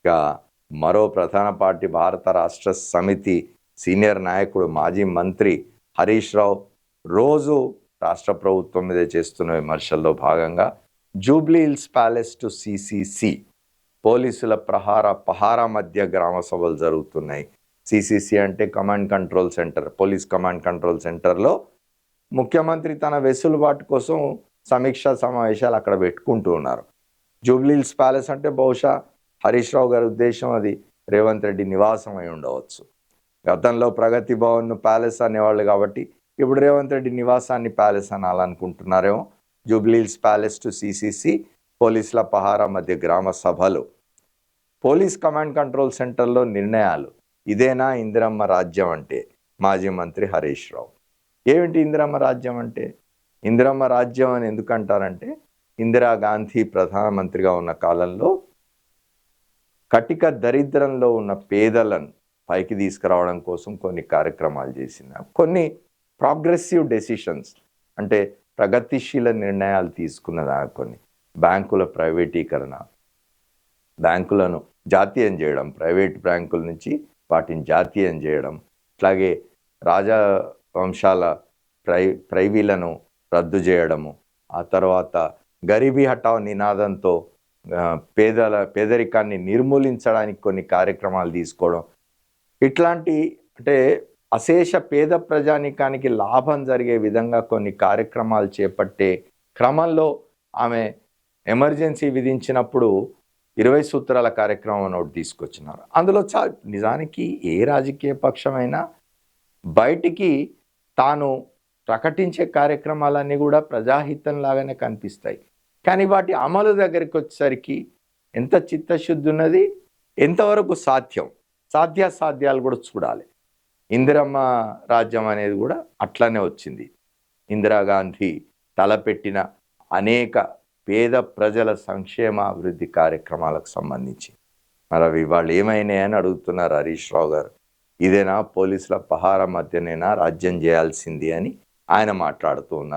ఇక మరో ప్రధాన పార్టీ భారత రాష్ట్ర సమితి సీనియర్ నాయకుడు మాజీ మంత్రి హరీష్ రావు రోజు రాష్ట్ర ప్రభుత్వం మీద చేస్తున్న విమర్శల్లో భాగంగా Jubilee Hills palace to CCC పోలీసుల పహారా మధ్య గ్రామ సభలు జరుగుతున్నాయి. సిసిసి అంటే command control centre, police command control సెంటర్లో ముఖ్యమంత్రి తన వెసులుబాటు కోసం సమీక్షా సమావేశాలు అక్కడ పెట్టుకుంటూ ఉన్నారు. జూబ్లీ హిల్స్ ప్యాలెస్ అంటే బహుశా హరీష్ రావు గారి ఉద్దేశం అది రేవంత్ రెడ్డి నివాసం అయి ఉండవచ్చు. గతంలో ప్రగతి భవన్ను ప్యాలెస్ అనేవాళ్ళు కాబట్టి ఇప్పుడు రేవంత్ రెడ్డి నివాసాన్ని ప్యాలెస్ అనాలనుకుంటున్నారేమో. Jubilee Hills palace to CCC పోలీసుల పహారా మధ్య గ్రామ సభలు, పోలీస్ కమాండ్ కంట్రోల్ సెంటర్లో నిర్ణయాలు. ఇదేనా ఇందిరమ్మ రాజ్యం అంటే? మాజీ మంత్రి హరీష్ రావు. ఏమిటి ఇందిరమ్మ రాజ్యం అంటే? ఇందిరమ్మ రాజ్యం అని ఎందుకంటారంటే, ఇందిరాగాంధీ ప్రధానమంత్రిగా ఉన్న కాలంలో కటిక దరిద్రంలో ఉన్న పేదలను పైకి తీసుకురావడం కోసం కొన్ని కార్యక్రమాలు చేసింది. కొన్ని ప్రోగ్రెసివ్ డెసిషన్స్ అంటే ప్రగతిశీల నిర్ణయాలు తీసుకున్నదా, కొన్ని బ్యాంకుల ప్రైవేటీకరణ, బ్యాంకులను జాతీయం చేయడం, ప్రైవేట్ బ్యాంకుల నుంచి వాటిని జాతీయం చేయడం, అట్లాగే రాజవంశాల ప్రైవీలను రద్దు చేయడము, ఆ తర్వాత గరీబీ హఠావ్ నినాదంతో పేదరికాన్ని నిర్మూలించడానికి కొన్ని కార్యక్రమాలు తీసుకోవడం, ఇట్లాంటి అంటే అశేష పేద ప్రజానికానికి లాభం జరిగే విధంగా కొన్ని కార్యక్రమాలు చేపట్టే క్రమంలో ఆమె ఎమర్జెన్సీ విధించినప్పుడు 20 సూత్రాల కార్యక్రమం ఒకటి తీసుకొచ్చినారు. అందులో నిజానికి ఏ రాజకీయ పక్షమైనా బయటికి తాను ప్రకటించే కార్యక్రమాలన్నీ కూడా ప్రజాహితం లాగానే కనిపిస్తాయి. కానీ వాటి అమలు దగ్గరికి వచ్చేసరికి ఎంత చిత్తశుద్ధి ఉన్నది, ఎంతవరకు సాధ్యాసాధ్యాలు కూడా చూడాలి. ఇందిరమ్మ రాజ్యం అనేది కూడా అట్లనే వచ్చింది. ఇందిరాగాంధీ తలపెట్టిన అనేక పేద ప్రజల సంక్షేమ అభివృద్ధి కార్యక్రమాలకు సంబంధించి మరి అవి వాళ్ళు ఏమైనాయని అడుగుతున్నారు హరీష్ రావు గారు. ఇదేనా పోలీసుల పహారా మధ్యనేనా రాజ్యం చేయాల్సింది అని ఆయన మాట్లాడుతూ ఉన్నారు.